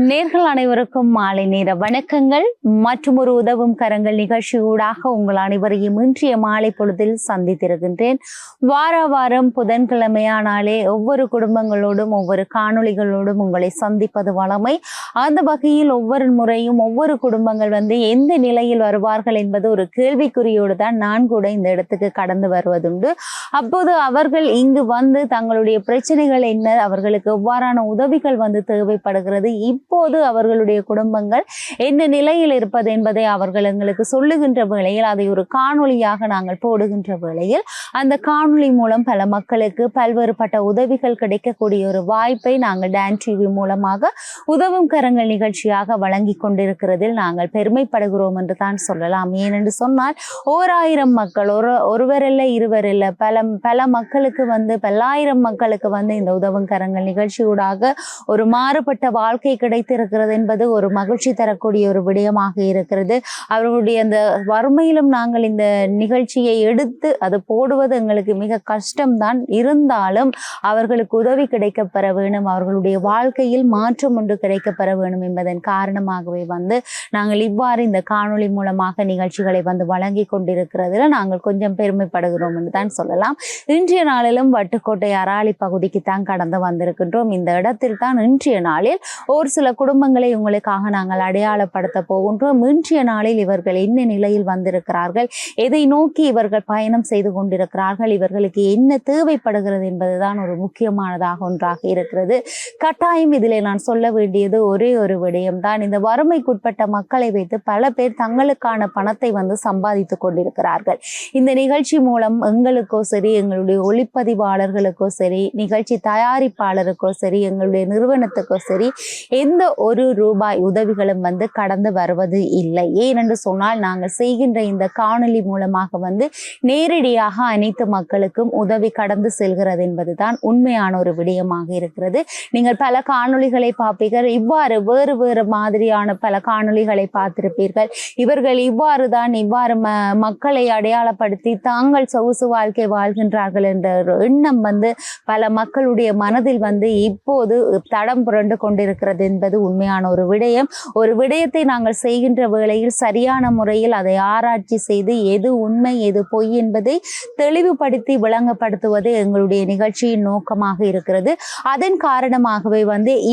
நேர்கள் அனைவருக்கும் மாலை நேர வணக்கங்கள் மற்றும் ஒரு உதவும் கரங்கள் நிகழ்ச்சியூடாக உங்கள் அனைவரையும் இன்றைய மாலை பொழுதில் சந்தித்திருக்கின்றேன். வாரம் புதன்கிழமையானாலே ஒவ்வொரு குடும்பங்களோடும் ஒவ்வொரு காணொளிகளோடும் உங்களை சந்திப்பது வழமை. அந்த வகையில் ஒவ்வொரு முறையும் ஒவ்வொரு குடும்பங்கள் எந்த நிலையில் வருவார்கள் என்பது ஒரு கேள்விக்குறியோடு தான் நான் கூட இந்த இடத்துக்கு கடந்து வருவதுண்டு. அப்போது அவர்கள் இங்கு வந்து தங்களுடைய பிரச்சனைகள் என்ன, அவர்களுக்கு எவ்வாறான உதவிகள் தேவைப்படுகிறது, இப்போது அவர்களுடைய குடும்பங்கள் என்ன நிலையில் இருப்பது என்பதை அவர்கள் எங்களுக்கு சொல்லுகின்ற வேளையில் அதை ஒரு காணொளியாக நாங்கள் போடுகின்ற வேளையில் அந்த காணொளி மூலம் பல மக்களுக்கு பல்வேறுபட்ட உதவிகள் கிடைக்கக்கூடிய ஒரு வாய்ப்பை நாங்கள் டான் டிவி மூலமாக உதவும் கரங்கள் நிகழ்ச்சியாக வழங்கி கொண்டிருக்கிறதில் நாங்கள் பெருமைப்படுகிறோம் என்று தான் சொல்லலாம். ஏனென்று சொன்னால் 1000 மக்கள் ஒருவரல்ல இருவரல்ல பல மக்களுக்கு பல்லாயிரம் மக்களுக்கு இந்த உதவும் கரங்கள் நிகழ்ச்சியூடாக ஒரு மாறுபட்ட வாழ்க்கை கிடைத்திருக்கிறது என்பது ஒரு மகிழ்ச்சி தரக்கூடிய ஒரு விடயமாக இருக்கிறது. அவர்களுடைய அந்த வறுமையிலும் நாங்கள் இந்த நிகழ்ச்சியை எடுத்து அது போடுவது எங்களுக்கு மிக கஷ்டம்தான். இருந்தாலும் அவர்களுக்கு உதவி கிடைக்கப்பெற வேணும், அவர்களுடைய வாழ்க்கையில் மாற்றம் ஒன்று கிடைக்கப்பெற வேணும் என்பதன் காரணமாகவே நாங்கள் இவ்வாறு இந்த காணொளி மூலமாக நிகழ்ச்சிகளை வழங்கி கொண்டிருக்கிறதுல நாங்கள் கொஞ்சம் பெருமைப்படுகிறோம் என்று தான் சொல்லலாம். இன்றைய நாளிலும் வட்டுக்கோட்டை அராலி பகுதிக்கு தான் கடந்து வந்திருக்கின்றோம். இந்த இடத்தில் தான் இன்றைய நாளில் ஒரு சில குடும்பங்களை உங்களுக்காக நாங்கள் அடையாளப்படுத்த போகின்றோம். இன்றைய நாளில் இவர்கள் என்ன நிலையில் வந்திருக்கிறார்கள், எதை நோக்கி இவர்கள் பயணம் செய்து கொண்டிருக்கிறார்கள், இவர்களுக்கு என்ன தேவைப்படுகிறது என்பதுதான் ஒரு முக்கியமானதாக ஒன்றாக இருக்கிறது. கட்டாயம் இதிலே நான் சொல்ல வேண்டியது ஒரே ஒரு விடயம்தான். இந்த வறுமைக்குட்பட்ட மக்களை வைத்து பல பேர் தங்களுக்கான பணத்தை சம்பாதித்து கொண்டிருக்கிறார்கள். இந்த நிகழ்ச்சி மூலம் எங்களுக்கோ சரி, எங்களுடைய ஒளிப்பதிவாளர்களுக்கோ சரி, நிகழ்ச்சி தயாரிப்பாளருக்கோ சரி, எங்களுடைய நிறுவனத்துக்கோ சரி எந்த ஒரு ரூபாய் உதவிகளும் கடந்து வருவது இல்லை. ஏனென்று சொன்னால் நாங்கள் செய்கின்ற இந்த காணொளி மூலமாக நேரடியாக அனைத்து மக்களுக்கும் உதவி கடந்து செல்கிறது என்பதுதான் உண்மையான ஒரு விடயமாக இருக்கிறது. நீங்கள் பல காணொளிகளை பார்ப்பீர்கள், இவ்வாறு வேறு மாதிரியான பல காணொளிகளை பார்த்திருப்பீர்கள். இவர்கள் இவ்வாறு மக்களை அடையாளப்படுத்தி தாங்கள் சொகுசு வாழ்க்கை வாழ்கின்றார்கள் என்ற எண்ணம் பல மக்களுடைய மனதில் இப்போது தடம் புரண்டு கொண்டிருக்கிறது என்பது உண்மையான ஒரு விடயம். ஒரு விடயத்தை நாங்கள் செய்கின்ற வேளையில் சரியான முறையில் அதை ஆராய்ச்சி செய்து எது உண்மை எது பொய் என்பதை தெளிவுபடுத்தி விளங்கப்படுத்துவது எங்களுடைய நிகழ்ச்சியின் நோக்கமாக இருக்கிறது. அதன் காரணமாகவே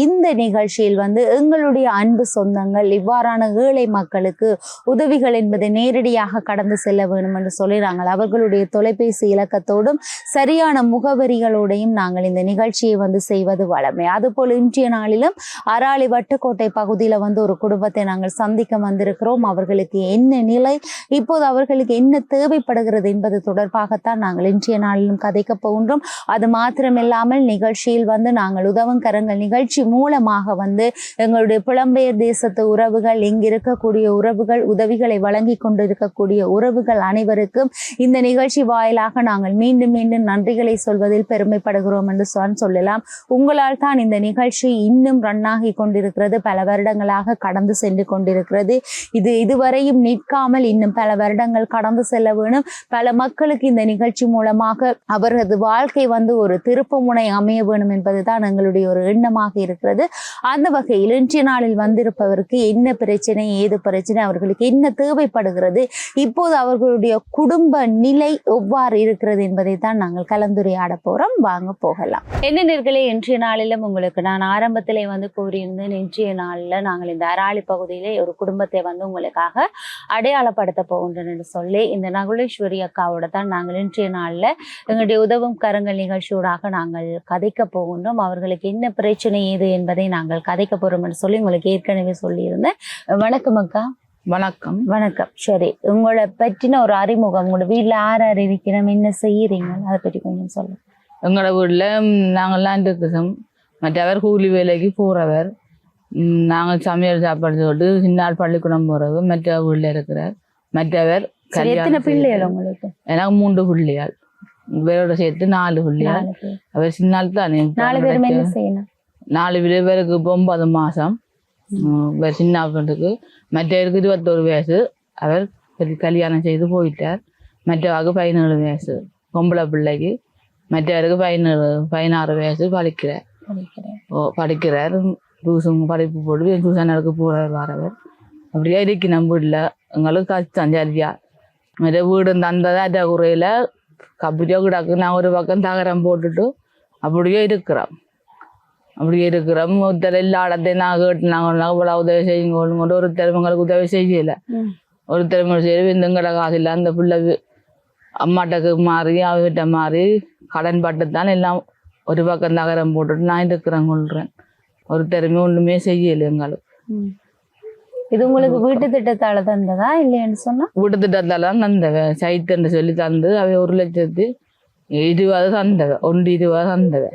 இந்த நிகழ்ச்சியில் எங்களுடைய அன்பு சொந்தங்கள் இவ்வாறான ஏழை மக்களுக்கு உதவிகள் என்பதை நேரடியாக கடந்து செல்ல வேண்டும் என்று சொல்லி நாங்கள் அவர்களுடைய தொலைபேசி இலக்கத்தோடும் சரியான முகவரிகளோடையும் நாங்கள் இந்த நிகழ்ச்சியை செய்வது வழமை. அதுபோல் இன்றைய நாளிலும் அராலி வட்டுக்கோட்டை பகுதியில் ஒரு குடும்பத்தை நாங்கள் சந்திக்க வந்திருக்கிறோம். அவர்களுக்கு என்ன நிலை, இப்போது அவர்களுக்கு என்ன தேவைப்படுகிறது என்பது தொடர்பாகத்தான் நாங்கள் இன்றைய நாளிலும் கதைக்க போகின்றோம். அது மாத்திரமில்லாமல் நிகழ்ச்சியில் நாங்கள் உதவும் கரங்கள் நிகழ்ச்சி மூலமாக எங்களுடைய புலம்பெயர் தேசத்து உறவுகள், இங்கு இருக்கக்கூடிய உறவுகள், உதவிகளை வழங்கி கொண்டிருக்கக்கூடிய உறவுகள் அனைவருக்கும் இந்த நிகழ்ச்சி வாயிலாக நாங்கள் மீண்டும் நன்றிகளை சொல்வதில் பெருமைப்படுகிறோம் என்று சொல்லலாம். உங்களால் தான் இந்த நிகழ்ச்சி இன்னும் ரன் ஆகி கொண்டிருக்கிறது, பல வருடங்களாக கடந்து சென்று கொண்டிருக்கிறது. இதுவரையும் நிற்காமல் இன்னும் பல வருடங்கள் கடந்து செல்ல வேணும். பல மக்களுக்கு இந்த நிகழ்ச்சி மூலமாக அவரது வாழ்க்கை ஒரு திருப்பு முனை அமைய வேணும் என்பதுதான் எங்களுடைய ஒரு எண்ணமாக இருக்கிறது. அந்த வகையில் இன்றைய நாளில் வந்திருப்பவருக்கு என்ன பிரச்சனை, ஏது பிரச்சனை, அவர்களுக்கு என்ன தேவைப்படுகிறது, இப்போது அவர்களுடைய குடும்ப நிலை எவ்வாறு இருக்கிறது என்பதை தான் நாங்கள் கலந்துரையாட போறோம். வாங்க போகலாம். என்ன நேர்களே, இன்றைய நாளிலும் உங்களுக்கு நான் ஆரம்பத்திலே கூறியிருந்தேன், இன்றைய நாளில் நாங்கள் இந்த அராலி பகுதியிலே ஒரு குடும்பத்தை உங்களுக்காக அடையாளப்படுத்த போகின்றோம் என்று சொல்லி இந்த நகுலேஸ்வரி அக்காவோட தான் நாங்கள் இன்றைய நாளில் எங்களுடைய உதவும் கரங்கள் நிகழ்ச்சியோடாக நாங்கள் கதைக்க போகின்றோம். அவர்களுக்கு என்ன பிரச்சனை ஏது என்பதை நாங்கள் கதைக்க போறோம் என்று சொல்லி உங்களுக்கு ஏற்கனவே சொல்லியிருந்தேன். வணக்கம் அக்கா. வணக்கம். வணக்கம். சரி, உங்களை பற்றின ஒரு அறிமுகம், உங்களோட வீட்டில் யார் இருக்கிறோம், என்ன செய்யறீங்க, அதை பற்றி கொஞ்சம் சொல்லுங்க. எங்களோட வீட்டில் நாங்கள்லாம் இருக்கிறோம். மற்றவர் கூலி வேலைக்கு போகிறவர், நாங்கள் சமையல் சாப்பாடு சொல்லிட்டு சின்னால் பள்ளிக்கூடம் போகிறவர் மற்ற வீட்டில் இருக்கிறார். மற்றவர் எத்தனை பிள்ளைகள் உங்களுக்கு? எனக்கு 3 பிள்ளைகள், வேரோட சேர்த்து 4 பிள்ளைகள். அவர் சின்னால் தானே 4 பேருமே என்ன செய்யணும்? 4 பேருக்கு 9 மாதம். வேறு சின்னவருக்கு மற்றவருக்கு 21 வயசு, அவர் கல்யாணம் செய்து போயிட்டார். மற்றவாக்கு 17 வயசு பொம்பளை பிள்ளைக்கு. மற்றவருக்கு 16 வயசு படிக்கிறார். படிக்கிறார். டியூஷன் படிப்பு போட்டு டியூஷன் நடக்க போகிறவர் வரவர் அப்படியே இருக்கு நம்ம வீட்டில் எங்களுக்கு கஷ்டம் சரியா மற்ற வீடு தந்ததை அந்த குறையில் அப்படியே கிடக்கு நான் ஒரு பக்கம் தகரம் போட்டுட்டு அப்படியே இருக்கிறோம் ஒருத்தர் எல்லா இடத்தையும் நான் கேட்டு நாங்கள் இவ்வளோ உதவி செய்யுங்க ஒருத்தர் எங்களுக்கு உதவி செய்யலை ஒருத்தர் செய்ய இந்தங்கட காசு இல்லை அந்த பிள்ளை அம்மாட்டக்கு மாறி அவகிட்ட மாறி கடன் பட்டுத்தான் எல்லாம் ஒரு பக்கம் தகரம் போட்டுட்டு நான் இருக்கிறேன் கொள்றேன் ஒருத்தருமே ஒன்றுமே செய்யலை எங்களுக்கு. இது உங்களுக்கு வீட்டு திட்டத்தால தந்ததா இல்லைன்னு சொன்னா? வீட்டு திட்டத்தால தான் தந்தவ சைத்துன்னு சொல்லி தந்து அவை 1,20,000 தந்தவ 1,20,000 தந்தவ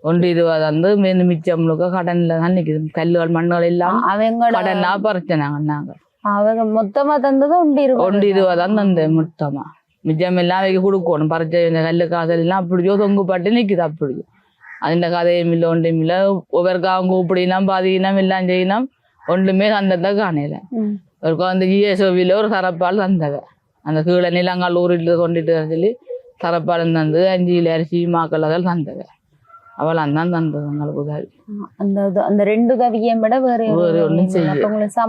1,20,000 தந்து மிச்சம் முழுக்க கடன்ல தான் நிக்குது. கல்லுகள் மண்ணுகள் எல்லாம் அவங்க கடனா பறிச்சாங்க. நாங்க அவங்க மொத்தமா தந்தது 1,20,000 தான் தந்தேன் மொத்தமா. மிச்சம் எல்லாம் அவைக்கு கொடுக்கணும். பறிச்ச இந்த கல்லு காதல் எல்லாம் அப்படியோ தொங்குப்பட்டு நிக்குது. அப்படியோ അതിന്റെ കഥയും ഇല്ല ഒണ്ടും ഇല്ല. ഇവർക്ക് കൂപ്പിടിനാം പാതിനാം എല്ലാം ചെയ്യണം ஒன்றுமே தந்ததை காணல. அவருக்கு அந்த ஜிஎஸ்ஓவியில் ஒரு சரப்பால் தந்தவ அந்த கீழே நிலங்கள் ஊரிட்டு கொண்டுட்டு சொல்லி சரப்பாலும் தந்து 5 கிலோ அரிசி மாக்கள் அதெல்லாம் தந்தவ அவள் தான் தந்தது எங்களுக்கு உதவி. அந்த 2 உதவியை விட வேறு ஒன்றும் செய்ய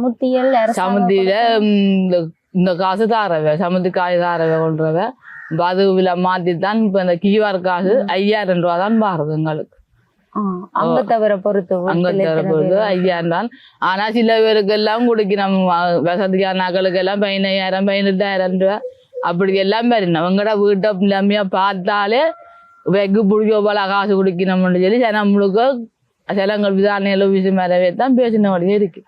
சமுத்தியில இந்த காசு தாரவ சமுத்தி காய் தாரவ கொள்றவ அதுவில மாத்தித்தான் இப்ப இந்த கீவார் காசு 5,000 ரூபா தான் பாருது எங்களுக்கு. அங்க தவிர பொறுத்து 5,000 தான். ஆனா சில பேருக்கு எல்லாம் குடிக்கணும். வசதியான நகலுக்கு எல்லாம் 15,000 18,000 ரூபா அப்படி எல்லாம் வரணும். அவங்கட வீட்டை இல்லாமையா பார்த்தாலே வெகு பிடிக்க போல காசு குடிக்கணும்னு சொல்லி நம்மளுக்கு சிலங்கள் விதானியல விஷயம் மேலவே தான் பேசின வழியே இருக்கு.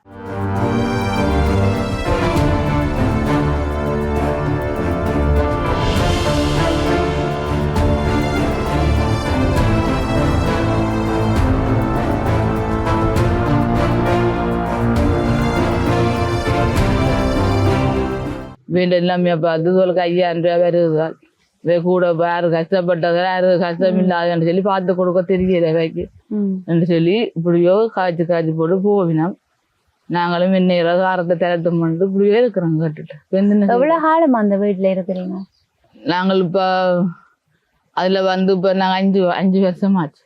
வீண்டு எல்லாமே பார்த்து உங்களுக்கு 5,000 ரூபா வருதுதான். கூட யாரு கஷ்டப்பட்டதா யாரு கஷ்டம் இல்லாதுன்னு சொல்லி பார்த்து கொடுக்க தெரியல வைக்கு என்று சொல்லி இப்படியோ காய்ச்சி போட்டு போவினோம். நாங்களும் இன்னைக்கு காரத்தை திரட்டும் பண்ணிட்டு இப்படியோ இருக்கிறோம் கேட்டுட்டு. எவ்வளவு காலம் அந்த வீட்டுல இருக்கிறீங்க? நாங்கள் இப்ப அதுல இப்ப நாங்க 5 வருஷம் ஆச்சு.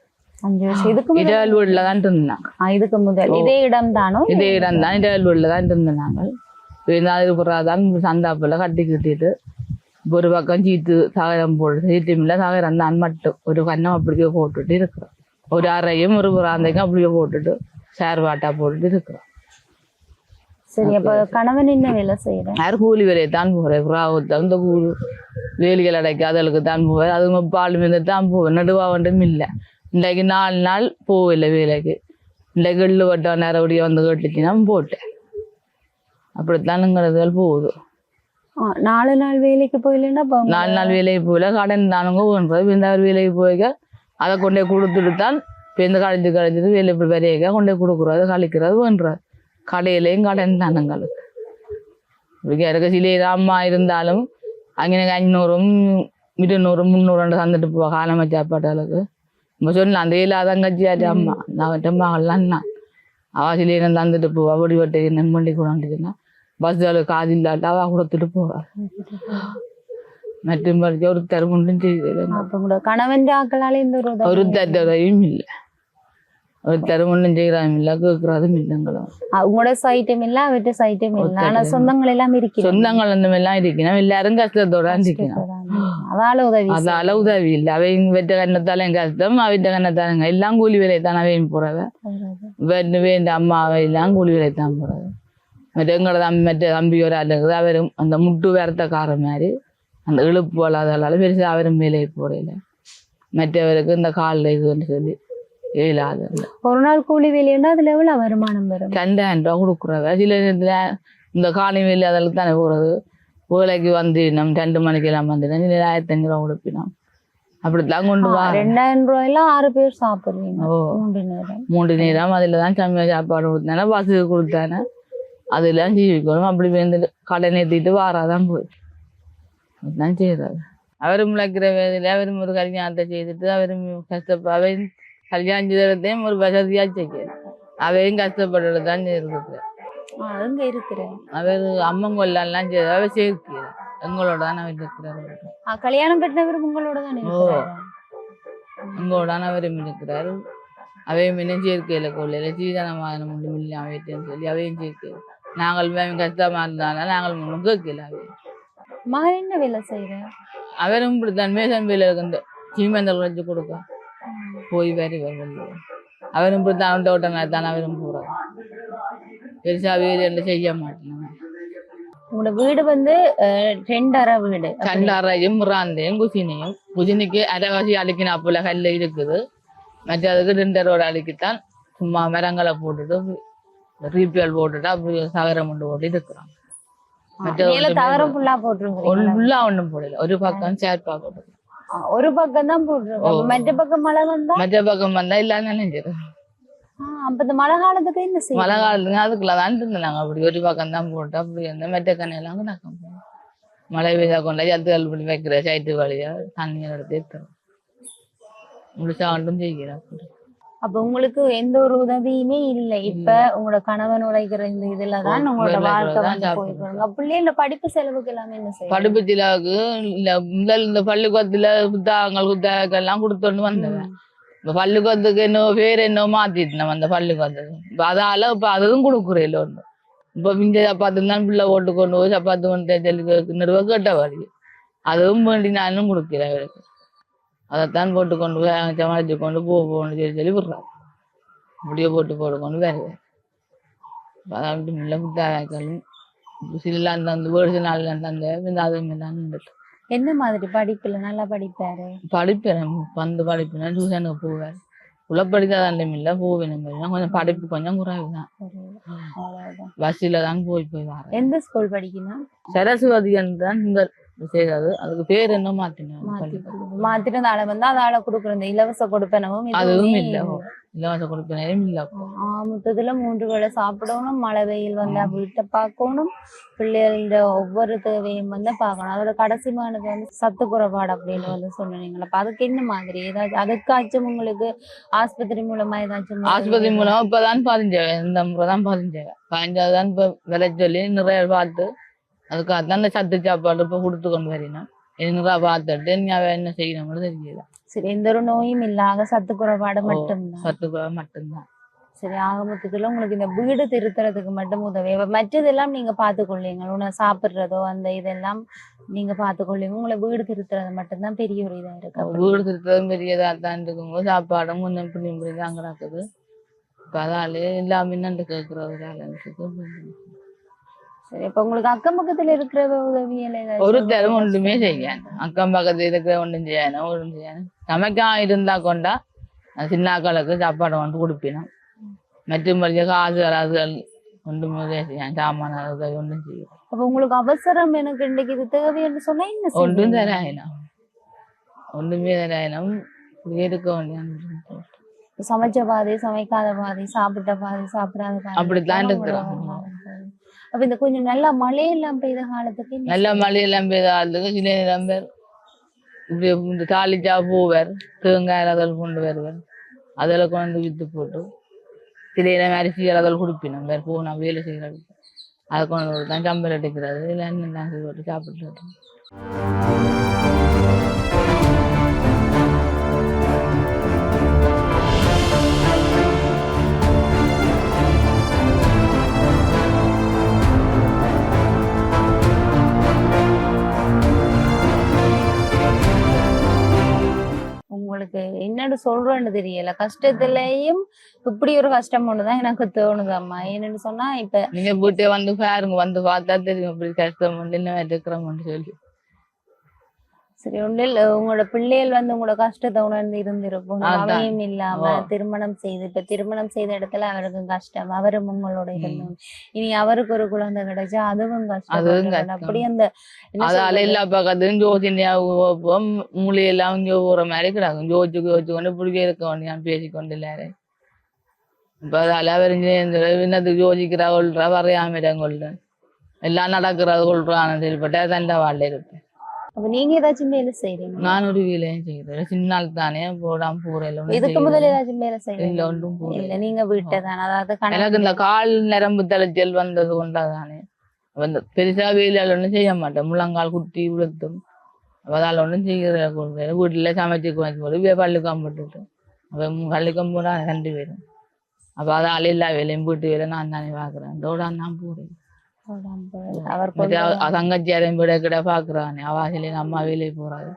5 வருஷம். இதுக்கு இடவல் வீட்டுல தான் இருந்தோம். இதுக்கு முதல் இதே இடம் தானோ? இதே இடம் தான் இடவல் வீட்டுல தான் இருந்தோம். நாங்கள் தான் சந்தாப்புல கட்டிக்கிட்டு ஒரு பக்கம் சீத்து சாகரம் போட்டு சீட்டுமில்ல சாகரம் தான் மட்டும் ஒரு கண்ணம் அப்படியே போட்டுட்டு இருக்கிறோம். ஒரு அறையும் ஒரு புறாந்தைக்கும் அப்படியே போட்டுட்டு சேர்வாட்டா போட்டுட்டு இருக்கிறோம். சரி, அப்ப கணவன் என்ன வேலை செய்யறேன்? யாரும் கூலி வேலையை தான் போறேன். புறாவுத்தான் இந்த வேலிகள் அடைக்க அதற்கு தான் போவேன். அது பால் மீது தான் போவேன். நடுவா ஒன்றும் இல்லை. இன்றைக்கு 4 நாள் போவில்லை வேலைக்கு. இன்றைக்கு 7 வட்டம் நேரடியாக வந்து கேட்டுச்சுன்னா போட்டேன். அப்படித்தானுங்கிறதுகள் போகுது. 4 நாள் வேலைக்கு போயிலன்னா 4 நாள் வேலைக்கு போயில கடன் தானுங்க வேண்டது. இந்த வேலைக்கு போய்க்க அதை கொண்டே கொடுத்துட்டு தான் இப்போ இந்த கழிஞ்சிட்டு வேலை இப்படி வரையக்க கொண்டே கொடுக்குறது கழிக்கிறது வேண்டுறது. கடையிலையும் கடன் தானுங்களுக்கு. இப்படி இருக்க சில அம்மா இருந்தாலும் அங்கே 500 200 300 தந்துட்டு போவா காலமா சாப்பாட்டாளுக்கு. நம்ம சொன்ன அந்த இல்லாதான் கட்சியாச்சு அம்மா நான் மகள்லாம் அவள் சிலையில தந்துட்டு போவா. அப்படி வட்டி நம்பி கொண்டாந்துச்சுன்னா பஸ்ஸால காது இல்லாட்டா அவ கொடுத்துட்டு போவா. மற்றும் ஒரு தருமண்டும் செய்யல. கணவன் ஆக்களால இந்த ஒரு தரையும் இல்லை. ஒரு தருமண்டும் செய்யறாயும் இல்லை கேட்கறதும் இல்லைங்களும். அவங்களோட சைட்டும் இல்லை அவற்ற சைட்டும் இல்லை. ஆனா சொந்தங்கள் எல்லாம் இருக்கு. சொந்தங்கள் அந்த எல்லாம் இருக்கணும். எல்லாரும் கஷ்டத்தோட இருக்கணும். அதால உதவி இல்லை. அவையும் வெட்ட கண்ணத்தாலும் கஷ்டம் அவைட்ட கண்ணத்தாலுங்க எல்லாம் கூலி வேலையை தான் அவையும் போறவ. வேண்ட அம்மாவை எல்லாம் கூலி வேலையை தான் போறது. எங்களோட மற்ற தம்பி ஒரு ஆளுக்குது. அவரும் அந்த முட்டு வேறத்தக்கார மாதிரி அந்த இழுப்பு போலாதால பெருசா அவரும் வேலையை போறதில்ல. மற்றவருக்கு இந்த காலில் இதுன்னு சொல்லி இயலாது. ஒரு நாள் கூலி வேலைன்னா அதுல எவ்வளவு வருமானம் வரும்? 2,000 ரூபா கொடுக்குறவ. சில நேரத்துல இந்த காலி வேலை அதில் தானே போறது. வேலைக்கு வந்து நம்ம 2 மணிக்கு எல்லாம் வந்து 1,500 ரூபா கொடுப்பினோம். அப்படித்தான் கொண்டு வா. 2,000 ரூபாயில 6 பேர் சாப்பிடுவீங்க. 3 நேரம் அதுல தான் சமையல் சாப்பாடு கொடுத்தானே பஸ்ஸுக்கு கொடுத்தானே அதெல்லாம் ஜீவிக்கணும். அப்படி வந்து கடை ஏற்றிட்டு வாராதான் போய் அதுதான் செய்யறாரு. அவரும் முளைக்கிற வேலையில அவரும் ஒரு கல்யாணத்தை செய்துட்டு அவரும் கஷ்டப்ப கல்யாணம் செய்யறதையும் ஒரு வசதியா செய்யணும். அவையும் கஷ்டப்படுறது தான் இருக்கிறேன். அவர் அம்மங்கொல்லாம் செய்த அவர் சேர்க்கிறார். எங்களோட தான் அவர் இருக்கிறார். கல்யாணம் கட்டினவர் உங்களோட தானே? எங்களோட தான் அவரும் இருக்கிறார். அவையும் இன்னும் சேர்க்கையில கொள்ளையில சீதனமான முள்ளு இல்லாம சொல்லி அவையும் சேர்க்கை நாங்கள் கஷ்டமா இருந்தாலும் நாங்கள் முன்னும் கேட்கல அவை மகன் என்ன வேலை செய்யற? அவரும் இப்படித்தான் மேசன் வேலை இருந்த சீமந்தல் வச்சு கொடுக்க போய் வருவார் அவரும் இப்படித்தான் அவன் தோட்டங்களை தான் அவரும் போறார். பெருசா வேலை செய்ய மாட்டேன். உங்களோட வீடு வந்து 2 அறை வீடு. 2 அறையும் முறாந்தையும் குசினிக்கு அரைவாசி அழுக்கின அப்பல கல்ல இருக்குது. மற்றதுக்கு 2 அறையோட அழுக்கித்தான் சும்மா மரங்களை போட்டுட்டு ரீப்பியல் போட்டுட்டு அப்படி சகரம் கொண்டு போட்டு இருக்கிறாங்க. தகரம் ஃபுல்லா போட்டுருங்க. ஃபுல்லா ஒண்ணும் போடல, ஒரு பக்கம் சேர்ப்பா போட்டு ஒரு பக்கம் தான் போட்டுருக்கோம். மற்ற பக்கம் மழை வந்தா இல்லாம நினைஞ்சது. அப்ப இந்த மழை காலத்துக்கு என்ன செய்யும்? மழை காலத்துக்கு அதுக்குள்ளதான் இருந்தாங்க. அப்படி ஒரு பக்கம் தான் போட்டு அப்படி அந்த மெட்ட கண்ணையெல்லாம் நக்கம் மழை பெய்தா கொண்டா ஜத்துகள் இப்படி வைக்கிற சைட்டு வழியா தண்ணியை எடுத்து ஏற்றுறோம். முழுசா ஒன்றும் செய்கிறோம். அப்ப உங்களுக்கு எந்த ஒரு உதவியுமே இல்லை. இப்ப உங்களோட கணவன் உழைக்கிற இந்த இதுலதான் உங்களோட வாழ்க்கை வந்து போயிருக்காங்க. பிள்ளைங்கள படிப்பு செலவுக்கு எல்லாமே என்ன செய்யும்? படிப்பு செலவுக்கு முதல் இந்த பள்ளிக்கூடத்துல புத்தகங்கள் எல்லாம் கொடுத்தோன்னு வந்தவன். இப்ப பள்ளிக்கூடத்துக்கு என்ன பேர் என்ன மாத்திட்டு நம்ம அந்த பள்ளிக்கூடத்துக்கு அதால இப்ப அதுவும் கொடுக்குறேன் ஒண்ணு. இப்ப மிஞ்ச சப்பாத்து தான் பிள்ளை ஓட்டு கொண்டு போய் சப்பாத்து கொண்டு நிறுவ கேட்ட வழி அதுவும் வேண்டி நானும் கொடுக்கிறேன் அவருக்கு. அதைத்தான் போட்டு கொண்டு போய் சமாளிச்சு கொண்டு போகணும்னு சொல்லி விடுறாரு. முடிய போட்டு கொண்டு வருவேன். அதான் மில்ல புத்தாக்களும் சில அந்த வேர்டு நாள் அந்த அதுவும் என்ன மாதிரி படிப்புல நல்லா படிப்பாரு? படிப்பேன் வந்து படிப்பேன். டியூஷனுக்கு போவேன். உள்ள இல்ல போவேன். கொஞ்சம் படிப்பு கொஞ்சம் குறைவுதான். பஸ்ல தான் போய் வரேன். எந்த ஸ்கூல் படிக்கணும்? சரஸ்வதியன் தான் இங்க செய்யாது. அதுக்கு பேர் என்ன மாத்தினேன். மாத்திட்டு அந்த ஆளை வந்து அந்த ஆளை கொடுக்குற இலவச கொடுப்பனவும் அதுவும் இல்ல. இலவச கொடுப்பனவும் இல்ல. மொத்தத்துல 3 வேளை சாப்பிடணும். மழை வெயில் வந்து வீட்டை பார்க்கணும். பிள்ளைகளோட ஒவ்வொரு தேவையும் வந்து பார்க்கணும். அதோட கடைசிமானது வந்து சத்து குறைபாடு அப்படின்னு வந்து சொன்னீங்களா? அப்ப அதுக்கு என்ன மாதிரி ஏதாச்சும் அதுக்காச்சும் உங்களுக்கு ஆஸ்பத்திரி மூலமா ஏதாச்சும்? ஆஸ்பத்திரி மூலமா இப்பதான் பதிஞ்சேன். இந்த முறைதான் பதிஞ்சேன். 15தான் இப்ப விலை சொல்லி நிறைய பார்த்து அதுக்காகத்தான் அந்த சத்து சாப்பாடு இப்ப கொடுத்து கொண்டு வரணும். நிறைய பார்த்துட்டு நீ என்ன செய்யணும்னு தெரியல. சரி, எந்த ஒரு நோயும் இல்லாத சத்து குறைபாடு மட்டும்தான். சத்து குறைபாடு மட்டும்தான். சரி, ஆக மொத்தத்துல உங்களுக்கு இந்த வீடு திருத்துறதுக்கு மட்டும் உதவி. மற்றதெல்லாம் நீங்க பாத்துக்கொள்ளீங்க. உணவு சாப்பிடுறதோ அந்த இதெல்லாம் நீங்க பாத்துக்கொள்ளீங்க. உங்களை வீடு திருத்துறது மட்டும்தான் பெரிய ஒரு இதா இருக்கு. வீடு திருத்துறதும் பெரியதா தான் இருக்குங்க. சாப்பாடும் கொஞ்சம் பிள்ளை தான் கிடக்குது. இப்ப அதாலே எல்லாமே நண்டு கேட்கறது. சரி, இப்ப உங்களுக்கு அக்கம் பக்கத்துல இருக்கிற உதவியில ஒரு தரம் ஒன்றுமே செய்யணும். அக்கம் பக்கத்துல இருக்கிற ஒன்றும் செய்யணும். ஒன்றும் செய்யணும். சமைக்கா இருந்தா கொண்டா சின்னாக்களுக்கு சாப்பாடு கொண்டு கொடுப்பினோம். மற்றும் காசு வராதுகள் ஒன்றுமே செய்யணும். சாமான உதவி ஒன்றும் செய்யும். அப்ப உங்களுக்கு அவசரம் எனக்கு இன்னைக்கு இது தேவைன்னு சொன்னா என்ன? ஒன்றும் தராயினம். ஒன்றுமே தராயினம். இருக்க வேண்டிய சமைச்ச பாதி, சமைக்காத பாதி, சாப்பிட்ட பாதி, சாப்பிடாத பாதி, அப்படித்தான் இருக்கிறாங்க. அப்ப இந்த கொஞ்சம் நல்லா மழையெல்லாம் பெய்த காலத்துக்கு நல்ல மழையெல்லாம் பெய்த காலத்துக்கு சில நேரம் பேர் இப்படி இந்த தாளிச்சா போவார். தேங்காய் அதல் கொண்டு வருவார். அதில் கொண்டு வித்து போட்டு சில நேரம் அரிசி அதல் கொடுப்பினோம். வேறு போனா வேலை செய்யறது அதை கொண்டு தான் கம்பல் எடுக்கிறது. இல்லை என்ன போட்டு சாப்பிட்டு உங்களுக்கு என்னன்னு சொல்றேன்னு தெரியல. கஷ்டத்திலையும் இப்படி ஒரு கஷ்டம் ஒண்ணுதான் எனக்கு தோணுதம்மா. என்னன்னு சொன்னா இப்ப நீங்க வீட்டே வந்து பாருங்க, வந்து பார்த்தா தெரியும் இப்படி கஷ்டம் என்ன இருக்கிறோம்னு சொல்லி. சரி, ஒன்றில் உங்களோட பிள்ளைகள் வந்து உங்களோட கஷ்டத்தை உணர்ந்து இருந்திருக்கும். அவையும் இல்லாம திருமணம் செய்து இப்ப திருமணம் செய்த இடத்துல அவருக்கும் கஷ்டம். அவரும் உங்களோட இருந்தோம். இனி அவருக்கு ஒரு குழந்தை கிடைச்சா அதுவும் கஷ்டம். அப்படி அந்த அதால எல்லா பக்கத்தும் ஜோதினியா மூலையெல்லாம் இங்கே போற மாதிரி கிடாக்கும். ஜோதிச்சு கொண்டு பிடிக்க இருக்க வேண்டிய பேசிக்கொண்டு எல்லாரு. இப்ப அதால அவர் என்னத்துக்கு யோசிக்கிறா கொள்றா, வரையாம கொள்றேன் எல்லாம் நடக்கிறது கொள்றான்னு சொல்லிப்பட்டா தண்டை வாழ்ல இருப்பேன். அப்ப நீங்க ஏதாச்சும் வேலை செய்றீங்க? நான் ஒரு வேலையும் செய்யறேன். சின்ன நாள் தானே போடாம போறேன். இதுக்கு முதல்ல ஏதாச்சும் வேலை செய்யறீங்க? இல்ல, ஒன்றும் இல்ல, நீங்க வீட்டைதான். அதாவது எனக்கு இந்த கால் நரம்பு தலைச்சல் வந்தது கொண்டாதானே வந்து பெருசா வேலையால் ஒன்றும் செய்ய மாட்டேன். முழங்கால் குத்தி உளுத்தும். அதால ஒன்றும் செய்கிற வீட்டுல சமைச்சு போது பள்ளி காம்பிட்டு அவன் கல்லுக்கும் போனா 2 பேரும். அப்போ அது ஆளில்லா வேலையும் வீட்டு வேலை நான் தானே பார்க்குறேன். தோடான் தான் போகிறேன். அவர் தங்கச்சியாரையும் விட கிட பார்க்குறானே அவாசிலே அம்மா வேலையை போகிறாரு.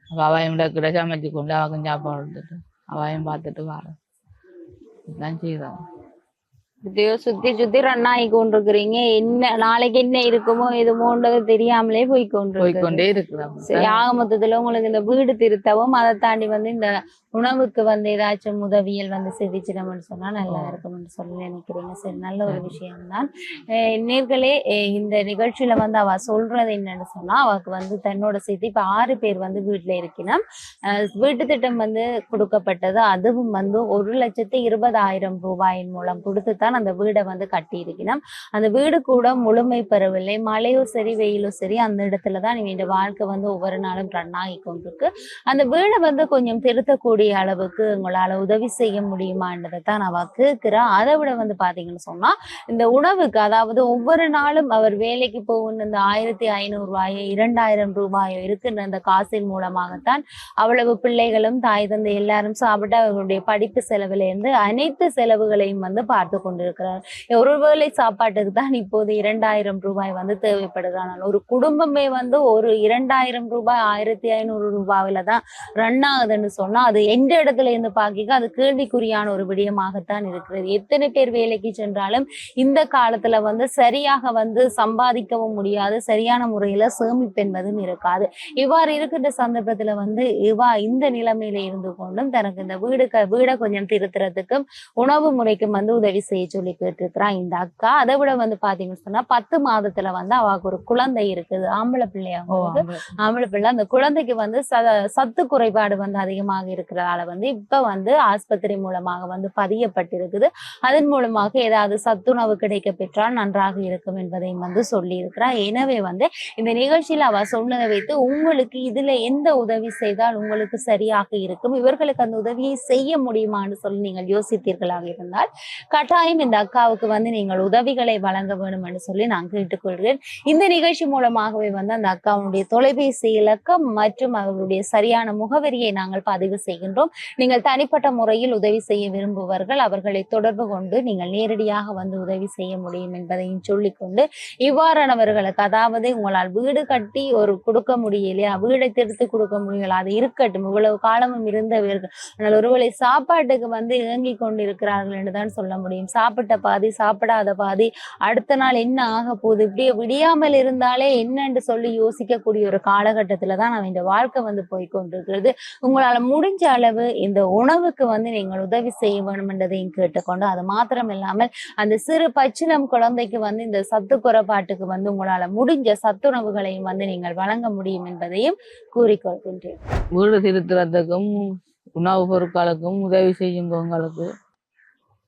அப்போ அவாயும் விட கிட சமைச்சு கொண்டு அவக்கும் சாப்பாடு எடுத்துட்டு அவாயும் பார்த்துட்டு வரேன். இதுதான் செய்கிறாங்க. இதையோ சுத்தி சுத்தி ரன் ஆகி கொண்டிருக்கிறீங்க. என்ன நாளைக்கு என்ன இருக்குமோ எதுமோன்றது தெரியாமலே போய்கொண்டே இருக்கிறாங்க. சரி, ஆக மொத்தத்துல உங்களுக்கு இந்த வீடு திருத்தவும் அதை தாண்டி இந்த உணவுக்கு ஏதாச்சும் உதவியல் செஞ்சிடணும்னு சொன்னா நல்லா இருக்கும்னு சொல்லி நினைக்கிறீங்க. சரி, நல்ல ஒரு விஷயம்தான். நேர்களே, இந்த நிகழ்ச்சியில அவ சொல்றது என்னன்னு சொன்னா, அவக்கு தன்னோட சேர்த்து இப்ப 6 பேர் வீட்டுல இருக்கணும். வீட்டு திட்டம் கொடுக்கப்பட்டது. அதுவும் 1,20,000 ரூபாயின் மூலம் கொடுத்துதான் அந்த வீடை கட்டி இருக்கணும். அந்த வீடு கூட முழுமை பெறவில்லை. மழையோ சரி வெயிலோ சரி அந்த இடத்துலதான் இந்த வாழ்க்கை ஒவ்வொரு நாளும் ரன் ஆகி கொண்டிருக்கு. அந்த வீடை கொஞ்சம் திருத்தக்கூடிய அளவுக்கு உங்களால உதவி செய்ய முடியுமான்றதை தான் நான் கேட்கிறேன். அதை விட பாத்தீங்கன்னு சொன்னா, இந்த உணவுக்கு, அதாவது ஒவ்வொரு நாளும் அவர் வேலைக்கு போகணும், இந்த 1,500 ரூபாயோ 2,000 ரூபாயோ இருக்கின்ற அந்த காசின் மூலமாகத்தான் அவ்வளவு பிள்ளைகளும் தாய் தந்தை எல்லாரும் சாப்பிட்டு அவர்களுடைய படிப்பு செலவுல இருந்து அனைத்து செலவுகளையும் பார்த்து கொண்டிருக்கிறார். ஒரு வேளை சாப்பாட்டுக்கு தான் இப்போது 2,000 ரூபாய் தேவைப்படுகிறார்கள். ஒரு குடும்பமே ஒரு 2,000 ரூபாய் 1,500 ரூபாயில தான் ரன் ஆகுதுன்னு சொன்னா, அது எந்த இடத்துல இருந்து பாக்கிக்க அது கேள்விக்குறியான ஒரு விடயமாகத்தான் இருக்கிறது. எத்தனை பேர் வேலைக்கு சென்றாலும் இந்த காலத்துல சரியாக சம்பாதிக்கவும் முடியாது, சரியான முறையில சேமிப்பு என்பதும் இருக்காது. இவ்வாறு இருக்கின்ற சந்தர்ப்பத்துல இவா இந்த நிலைமையில இருந்து கொண்டும் தனக்கு இந்த வீடை கொஞ்சம் திருத்துறதுக்கும் உணவு முறைக்கும் உதவி செய்ய சொல்லி கேட்டிருக்கிறான் இந்த அக்கா. அதை விட பாத்தீங்கன்னு சொன்னா 10 மாதத்துல அவக்கு ஒரு குழந்தை இருக்குது, ஆம்பளை பிள்ளையாக ஆம்பளை பிள்ளை. அந்த குழந்தைக்கு சத்து குறைபாடு அதிகமாக இருக்கிறதால இப்ப ஆஸ்பத்திரி மூலமாக பதியப்பட்டிருக்குது. அதன் மூலமாக ஏதாவது சத்துணவு கிடைக்க பெற்றால் நன்றாக இருக்கும் என்பதையும் சொல்லி இருக்கிறார். எனவே இந்த நிகழ்ச்சியில அவ சொன்னதை வைத்து உங்களுக்கு இதுல எந்த உதவி செய்தால் உங்களுக்கு சரியாக இருக்கும், இவர்களுக்கு அந்த உதவியை செய்ய முடியுமான்னு சொல்லி நீங்கள் யோசித்தீர்களாக இருந்தால் கட்டாயம் இந்த அக்காவுக்கு நீங்கள் உதவிகளை வழங்க வேண்டும் என்று சொல்லி நான் கேட்டுக்கொள்கிறேன். இந்த நிகழ்ச்சி மூலமாகவே அந்த அக்காவுடைய தொலைபேசி இலக்கம் மற்றும் அவர்களுடைய சரியான முகவரியை நாங்கள் பதிவு செய்கின்றோம். நீங்கள் தனிப்பட்ட முறையில் உதவி செய்ய விரும்புவர்கள் அவர்களை தொடர்பு கொண்டு நீங்கள் நேரடியாக உதவி செய்ய முடியும் என்பதையும் சொல்லிக்கொண்டு, இவ்வாறானவர்களுக்கு, அதாவது உங்களால் வீடு கட்டி ஒரு கொடுக்க முடியலையா, வீடை திருத்தி கொடுக்க முடியல, அது இருக்கட்டும், இவ்வளவு காலமும் இருந்தவர்கள் ஆனால் ஒருவேளை சாப்பாட்டுக்கு ஏங்கி கொண்டு இருக்கிறார்கள் என்றுதான் சொல்ல முடியும். சாப்பிட்ட பாதி சாப்பிடாத பாதி, அடுத்த நாள் என்ன ஆக போகுது, இப்படியே விடியாமல் இருந்தாலே என்னன்னு சொல்லி யோசிக்கக்கூடிய ஒரு காலகட்டத்துல தான் நம்ம இந்த வாழ்க்கை போய்கொண்டிருக்கிறது. உங்களால முடிஞ்ச அளவு இந்த உணவுக்கு நீங்கள் உதவி செய்ய வேண்டும் என்றதையும் கேட்டுக்கொண்டு, அது மாத்திரம் இல்லாமல் அந்த சிறு பச்சிளம் குழந்தைக்கு இந்த சத்து குறைபாட்டுக்கு உங்களால முடிஞ்ச சத்துணவுகளையும் நீங்கள் வழங்க முடியும் என்பதையும் கூறிக்கொள்கின்றேன். வீடு திருத்துறதுக்கும் உணவு பொருட்களுக்கும் உதவி செய்யுங்களுக்கு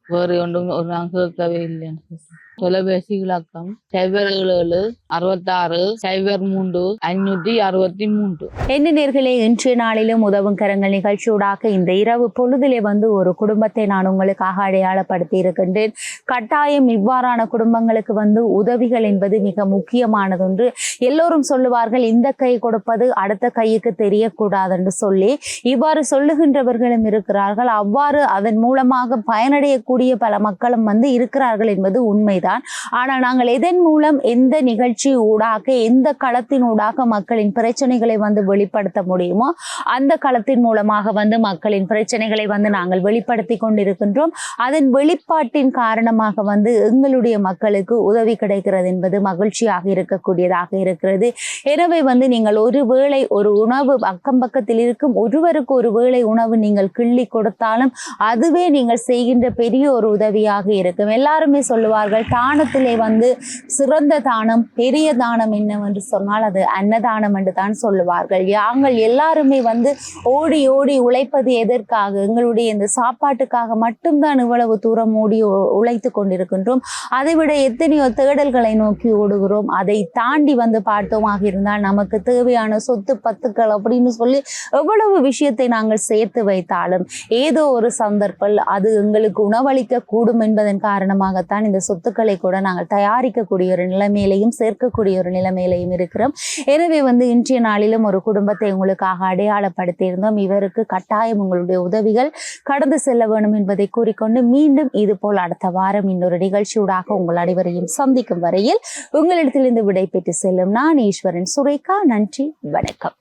வேறு ஒன்றும் நான் கேட்கவே இல்லைன்னு தொலைபேசி இலக்கம் 076-003-563. என்ன நேர்களே, இன்றைய நாளிலும் உதவும் கரங்கள் நிகழ்ச்சியூடாக இந்த இரவு பொழுதிலே ஒரு குடும்பத்தை நான் உங்களுக்காக அடையாளப்படுத்தி இருக்கின்றேன். கட்டாயம் இவ்வாறான குடும்பங்களுக்கு உதவிகள் என்பது மிக முக்கியமானது ஒன்று. எல்லோரும் சொல்லுவார்கள், இந்த கை கொடுப்பது அடுத்த கைக்கு தெரியக்கூடாது என்று சொல்லி இவ்வாறு சொல்லுகின்றவர்களும் இருக்கிறார்கள். அவ்வாறு அதன் மூலமாக பயனடையக்கூடிய பல மக்களும் இருக்கிறார்கள் என்பது உண்மை. ஆனால் நாங்கள் எதன் மூலம், எந்த நிகழ்ச்சி ஊடாக, எந்த களத்தின் ஊடாக மக்களின் பிரச்சனைகளை வெளிப்படுத்த முடியுமோ அந்த களத்தின் மூலமாக மக்களின் பிரச்சனைகளை நாங்கள் வெளிப்படுத்தி கொண்டிருக்கின்றோம். அதன் வெளிப்பாட்டின் காரணமாக எங்களுடைய மக்களுக்கு உதவி கிடைக்கிறது என்பது மகிழ்ச்சியாக இருக்கக்கூடியதாக இருக்கிறது. எனவே நீங்கள் ஒரு வேளை ஒரு உணவு அக்கம் பக்கத்தில் இருக்கும் ஒருவருக்கு ஒரு வேளை உணவு நீங்கள் கிள்ளி கொடுத்தாலும் அதுவே நீங்கள் செய்கின்ற பெரிய ஒரு உதவியாக இருக்கும். எல்லாருமே சொல்லுவார்கள், தானத்திலே சிறந்த தானம், பெரிய தானம் என்னவென்று சொன்னால் அது அன்னதானம் என்று தான் சொல்லுவார்கள். நாங்கள் எல்லாருமே ஓடி ஓடி உழைப்பது எதற்காக? எங்களுடைய இந்த சாப்பாட்டுக்காக மட்டும்தான் இவ்வளவு தூரம் ஓடி உழைத்து கொண்டிருக்கின்றோம். அதை விட எத்தனையோ தேடல்களை நோக்கி ஓடுகிறோம். அதை தாண்டி பார்த்தோமாக இருந்தால் நமக்கு தேவையான சொத்து பத்துக்கள் அப்படின்னு சொல்லி எவ்வளவு விஷயத்தை நாங்கள் சேர்த்து வைத்தாலும் ஏதோ ஒரு சந்தர்ப்பம் அது எங்களுக்கு உணவளிக்க கூடும் என்பதன் காரணமாகத்தான் இந்த சொத்துக்கள் பொருட்களை கூட நாங்கள் தயாரிக்கக்கூடிய ஒரு நிலைமையிலையும் சேர்க்கக்கூடிய ஒரு நிலைமையிலையும் இருக்கிறோம். எனவே இன்றைய நாளிலும் ஒரு குடும்பத்தை உங்களுக்காக அடையாளப்படுத்தி இருந்தோம். இவருக்கு கட்டாயம் உங்களுடைய உதவிகள் கடந்து செல்ல வேண்டும் என்பதை கூறிக்கொண்டு மீண்டும் இது போல் அடுத்த வாரம் இன்னொரு நிகழ்ச்சியூடாக உங்கள் அனைவரையும் சந்திக்கும் வரையில் உங்களிடத்திலிருந்து விடை பெற்று செல்லும் நான் ஈஸ்வரன் சுரேகா. நன்றி, வணக்கம்.